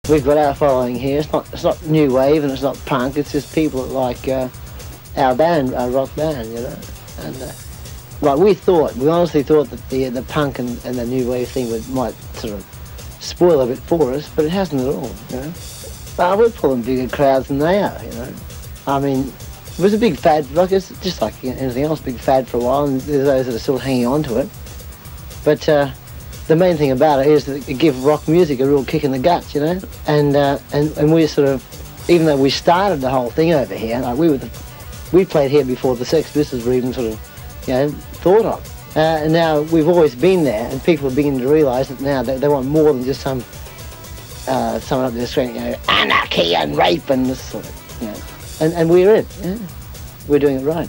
we've got our following here. It's not new wave and it's not punk. It's just people that like our band, our rock band, you know. And like we honestly thought that the punk and the new wave thing might sort of spoil a bit for us, but it hasn't at all, you know. We're pulling bigger crowds than they are, you know. I mean, it was a big fad, like it's just like anything else, big fad for a while, and there's those that are still hanging on to it. But the main thing about it is that it gives rock music a real kick in the guts, you know. And we sort of, even though we started the whole thing over here, like we played here before the Sex Pistols were even sort of, you know, thought of. And now we've always been there, and people are beginning to realise that now they want more than just someone up there screaming, you know, anarchy and rape and this sort of, you know. And we're it, yeah. We're doing it right.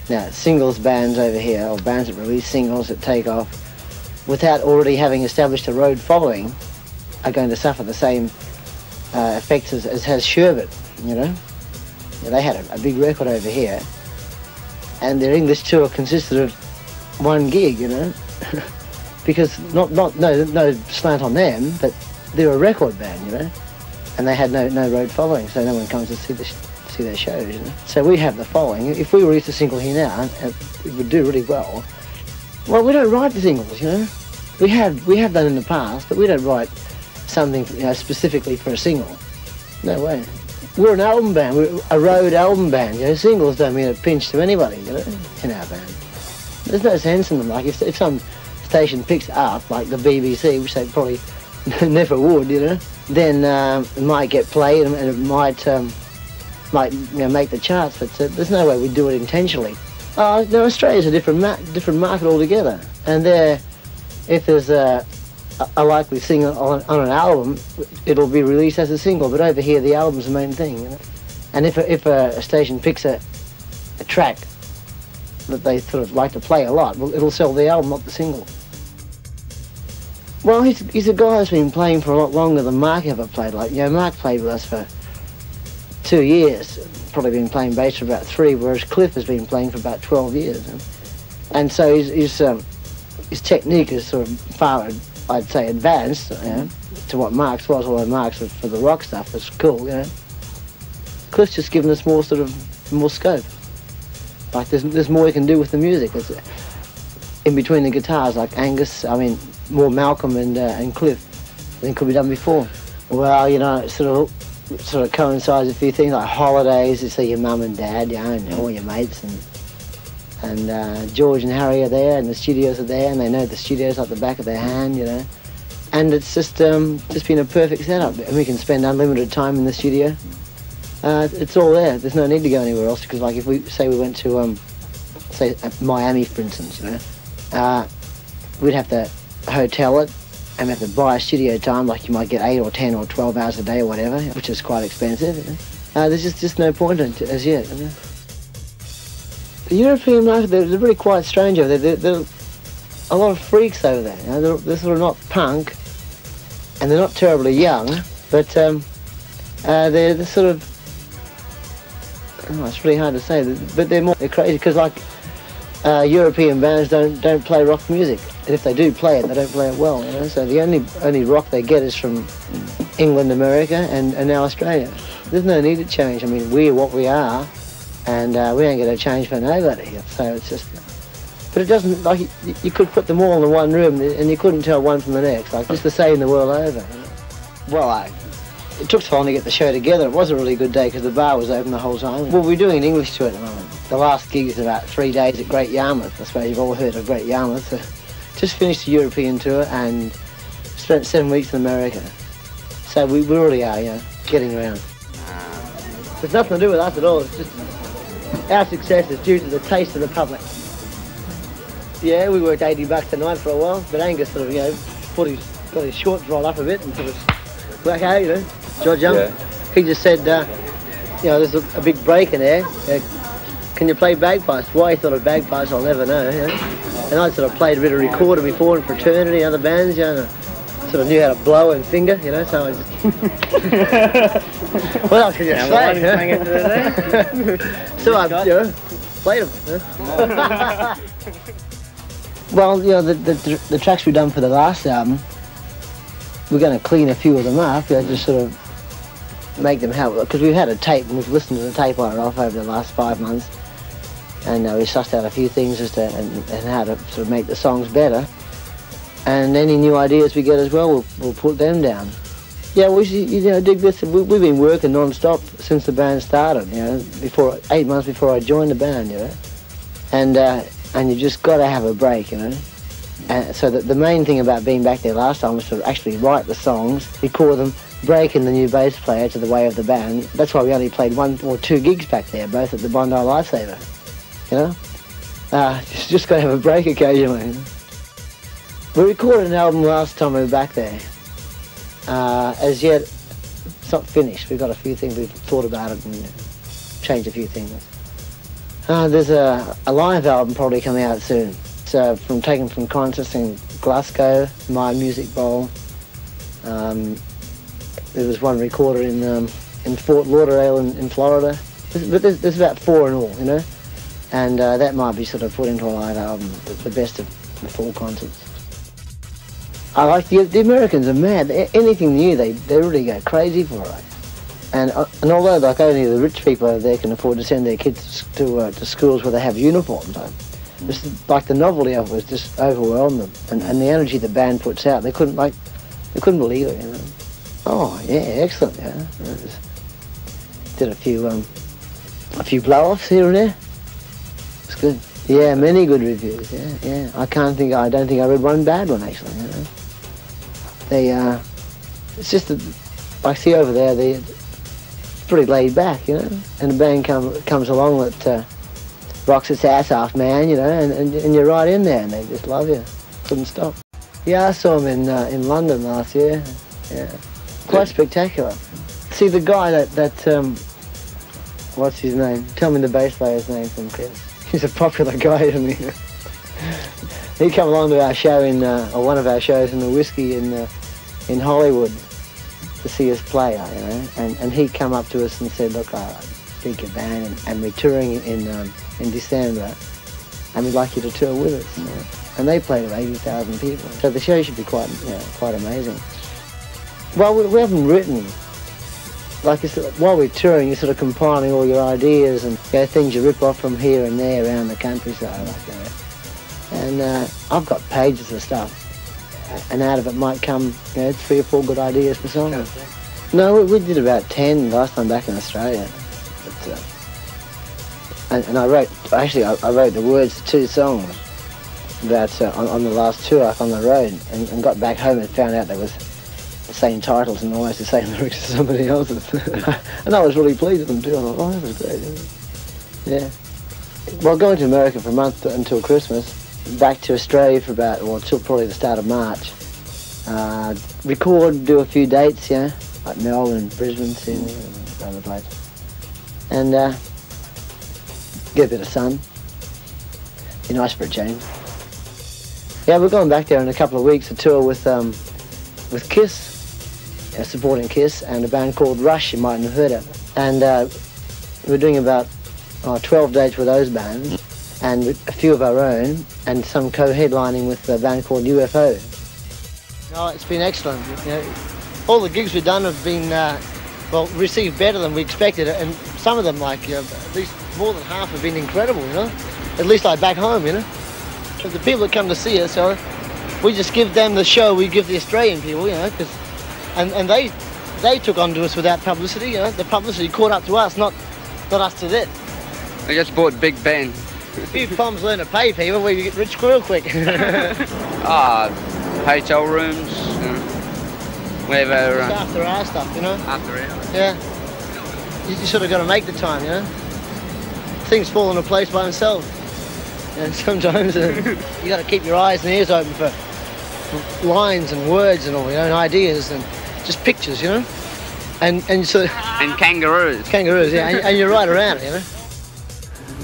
Now, singles bands over here, or bands that release singles that take off, without already having established a road following, are going to suffer the same effects as has Sherbet, you know. Yeah, they had a big record over here, and their English tour consisted of one gig, you know, because no slant on them, but they're a record band, you know, and they had no road following, so no one comes to see their shows, you know. So we have the following. If we released a single here now, it would do really well. Well, we don't write the singles, you know. We have done in the past, but we don't write something, you know, specifically for a single. No way. We're an album band. We're a road album band, you know. Singles don't mean a pinch to anybody, you know, in our band. There's no sense in them. Like if some station picks up, like the BBC, which they probably never would, you know, then it might get played and it might you know, make the charts, but there's no way we'd do it intentionally. Oh, no, Australia's a different market altogether, and if there's a likely single on an album, it'll be released as a single, but over here the album's the main thing, you know? And if a station picks a track that they sort of like to play a lot, well, it'll sell the album, not the single. Well, he's a guy who's been playing for a lot longer than Mark ever played. Like, you know, Mark played with us for 2 years, probably been playing bass for about 3, whereas Cliff has been playing for about 12 years. And so his technique is sort of far, I'd say, advanced, you know, to what Mark's was, although Mark's for the rock stuff was cool, you know. Cliff's just given us more scope. Like there's more you can do with the music. It's in between the guitars, like Angus, I mean, more Malcolm and Cliff than could be done before. Well, you know, it sort of coincides with a few things like holidays. You see your mum and dad, you know, and all your mates, and George and Harry are there, and the studios are there, and they know the studios like the back of their hand, you know. And it's just been a perfect setup, and we can spend unlimited time in the studio. It's all there. There's no need to go anywhere else, because like if we went to say Miami, for instance, you know, we'd have to hotel it and have to buy a studio time, like you might get 8 or 10 or 12 hours a day or whatever, which is quite expensive, you know. There's just no point in it as yet, you know. The European market, they're really quite strange over there. They're a lot of freaks over there, you know. They're sort of not punk, and they're not terribly young, but they're sort of, oh, it's really hard to say, but they're crazy, because like European bands don't play rock music, and if they do play it, they don't play it well, you know. So the only rock they get is from England, America, and now Australia. There's no need to change. I mean, we're what we are, and we ain't going to change for nobody. So it's just, but it doesn't, like, you could put them all in one room and you couldn't tell one from the next. Like, it's the same the world over, you know? Well, it took so long to get the show together. It was a really good day because the bar was open the whole time. Well, we're doing an English tour at the moment. The last gig is about 3 days at Great Yarmouth. I suppose you've all heard of Great Yarmouth. Just finished the European tour and spent 7 weeks in America. So we really are, you know, getting around. There's nothing to do with us at all. It's just our success is due to the taste of the public. Yeah, we worked $80 a night for a while, but Angus sort of, you know, got his shorts rolled up a bit and sort of work out, you know. George Young, yeah. He just said, you know, there's a big break in there. Can you play bagpipes? Why he thought of bagpipes, I'll never know, you know. And I sort of played a bit of recorder before in Fraternity and other bands, you know. Sort of knew how to blow and finger, you know, so I just... What else can you say? So I, you know, played them. Huh? Well, you know, the tracks we've done for the last album, we're going to clean a few of them up, just sort of make them help, because we've had a tape and we've listened to the tape on and off over the last 5 months, and we sussed out a few things as to and how to sort of make the songs better. And any new ideas we get as well, we'll put them down. Yeah, we dig this. We've been working non-stop since the band started. 8 months before I joined the band. And you just got to have a break. And so the main thing about being back there last time was to actually write the songs, record them, break in the new bass player to the way of the band. That's why we only played 1 or 2 gigs back there, both at the Bondi Lifesaver. Just got to have a break occasionally. We recorded an album last time we were back there. As yet, it's not finished. We've got a few things, we've thought about it and changed a few things. There's a live album probably coming out soon. It's taken from concerts in Glasgow, My Music Bowl. There was one recorded in Fort Lauderdale in Florida. But there's about 4 in all, and that might be sort of put into a live album, the best of the 4 concerts. I like the Americans are mad. Anything new, they really go crazy for it. And although like only the rich people over there can afford to send their kids to schools where they have uniforms, like the novelty of it was just overwhelmed them, and the energy the band puts out, they couldn't believe it. Oh yeah, excellent. Yeah, did a few blow-offs here and there. It's good. Yeah, many good reviews. Yeah. I don't think I read one bad one actually. It's just that I see over there, they're pretty laid back, and the band comes along that rocks its ass off, man, and you're right in there, and they just love you. Couldn't stop. Yeah, I saw them in London last year. Yeah, quite spectacular. See the guy that what's his name? Tell me the bass player's name from Chris. He's a popular guy, isn't he? He came along to our show or one of our shows in the Whiskey in Hollywood to see us play, and he come up to us and said, look, I dig your band, and we're touring in December, and we'd like you to tour with us. And they played with 80,000 people, so the show should be quite amazing. Well, we haven't written. While we're touring, you're sort of compiling all your ideas and things you rip off from here and there around the countryside, And I've got pages of stuff, and out of it might come 3 or 4 good ideas for songs. No, we did about 10 last time back in Australia. But, and I wrote the words to 2 songs about on the last tour up on the road, and got back home and found out there was the same titles and almost the same lyrics as somebody else's. And I was really pleased with them too. I thought, oh, that was great. Yeah. Well, going to America for a month until Christmas, back to Australia for till probably the start of March. Record, do a few dates, like Melbourne, Brisbane, Sydney, and other places. And get a bit of sun. Be nice for a change. Yeah, we're going back there in a couple of weeks to tour with Kiss, supporting Kiss, and a band called Rush, you mightn't have heard of. And we're doing about 12 dates with those bands, and a few of our own, and some co-headlining with a band called UFO. Oh, it's been excellent. All the gigs we've done have been, received better than we expected, and some of them, at least more than half have been incredible, At least back home, The people that come to see us, we just give them the show we give the Australian people, and they took on to us without publicity, The publicity caught up to us, not us to them. I just bought Big Ben. If you bums learn to pay people, we get rich real quick. Hotel rooms, wherever. Just after our stuff, After hours. Yeah. You sort of got to make the time, Things fall into place by themselves. Sometimes you got to keep your eyes and ears open for lines and words and all, and ideas and just pictures, and sort of. And kangaroos. Kangaroos, yeah, and you're right around it,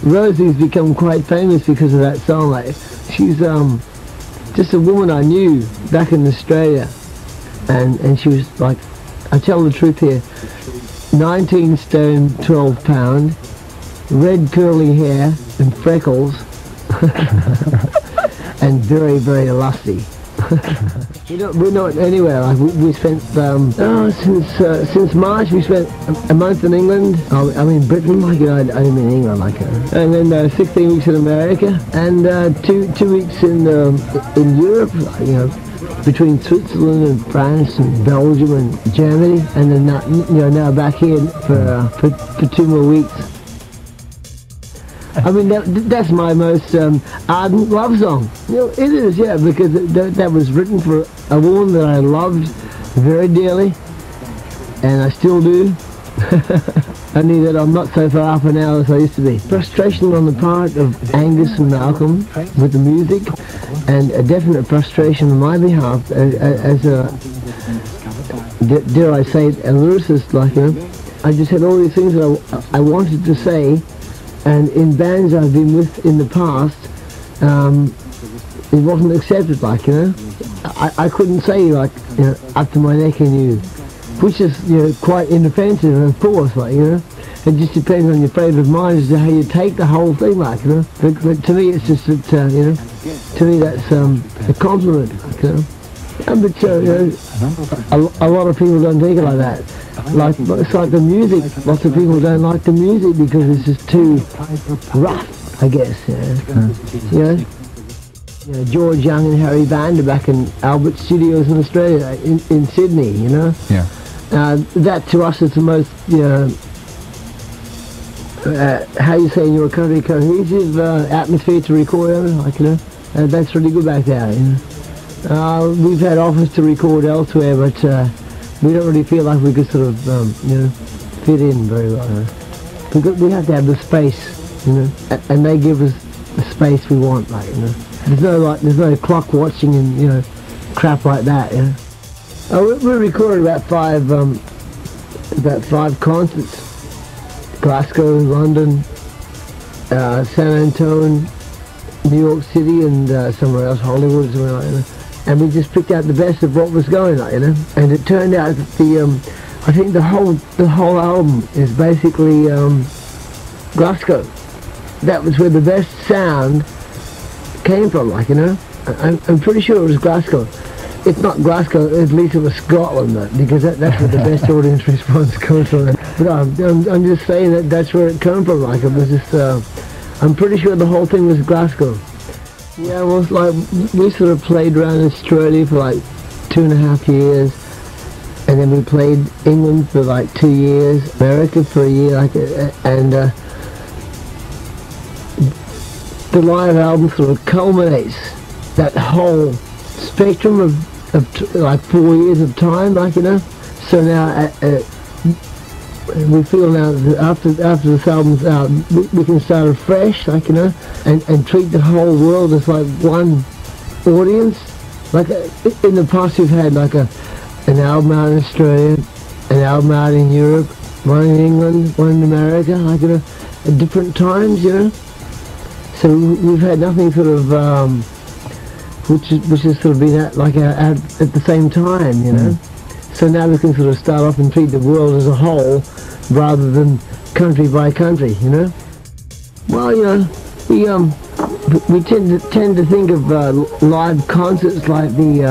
Rosie's become quite famous because of that song. She's just a woman I knew back in Australia, and she was I tell the truth here, 19 stone, 12 pound, red curly hair and freckles, and very, very lusty. We're not anywhere. Like we spent since March we spent a month in England. I mean Britain, like I didn't mean England, like and then 16 weeks in America and 2 weeks in Europe. You know, between Switzerland and France and Belgium and Germany, and then now back here for 2 more weeks. I mean, that's my most ardent love song. You know, it is, yeah, because that was written for a woman that I loved very dearly, and I still do. Only that I'm not so far up now as I used to be. Frustration on the part of Angus and Malcolm with the music, and a definite frustration on my behalf as a, dare I say it, a lyricist, like, you know. I just had all these things that I wanted to say, and in bands I've been with in the past, it wasn't accepted, like, you know. I couldn't say, like, you know, up to my neck in you, which is, you know, quite inoffensive, of course, like, you know. It just depends on your frame of mind as to how you take the whole thing, like, you know. But to me, it's just that, you know, to me that's a compliment, like, you know. But, you know, a lot of people don't take it like that. Like, it's like the music. Lots of people don't like the music because it's just too rough, I guess, you know. You know, George Young and Harry Band are back in Albert Studios in Australia, in Sydney, you know. Yeah. That to us is the most, you know, how you say in your country, cohesive atmosphere to record on, like, you know. That's really good back there, you know. We've had offers to record elsewhere, but we don't really feel like we could sort of, you know, fit in very well. You know? Because we have to have the space, you know, and they give us the space we want, like, you know. There's no clock watching and, you know, crap like that, you know. We recorded about five concerts. Glasgow, London, San Antonio, New York City, and somewhere else, Hollywood, somewhere like that. And we just picked out the best of what was going, like, you know. And it turned out that I think the whole album is basically Glasgow. That was where the best sound came from, like, you know. I'm pretty sure it was Glasgow. If not Glasgow, at least it was Scotland, though, because that's where the best audience response comes from. But I'm just saying that that's where it came from, like, it was just, I'm pretty sure the whole thing was Glasgow. Yeah, well, it's like, we sort of played around Australia for like 2.5 years, and then we played England for like 2 years, America for a year, like, and the live album sort of culminates that whole spectrum of like 4 years of time, like, you know. So now we feel now that after this album's out, we can start afresh, like, you know, and treat the whole world as like one audience. Like, in the past we've had like an album out in Australia, an album out in Europe, one in England, one in America, like, you know, at different times, you know. So we've had nothing sort of which has sort of been at the same time, you know. So now we can sort of start off and treat the world as a whole rather than country by country, you know. Well, you know, we tend to think of live concerts like the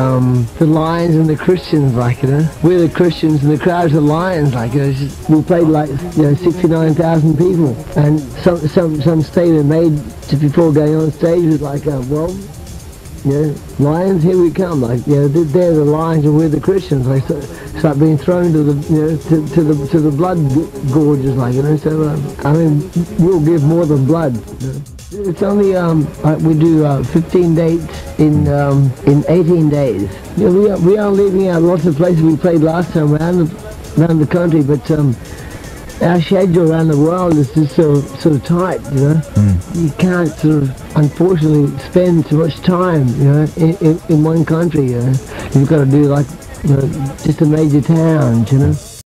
Lions and the Christians, like, you know. We're the Christians and the crowd's the Lions, like, you know. We played like, you know, 69,000 people, and some statement made just before going on stage was like, well, you know, Lions, here we come, like, you know, they're the Lions and we're the Christians, like, start being thrown to the, you know, to the blood gorges, like, you know. So I mean, we'll give more than blood, you know? It's only we do 15 dates in 18 days. You know, we are leaving out lots of places we played last time around the country, but our schedule around the world is just sort of tight, you know. You can't sort of, unfortunately, spend too much time, you know, in one country, you know. You've got to do, like, you know, just the major towns, you know.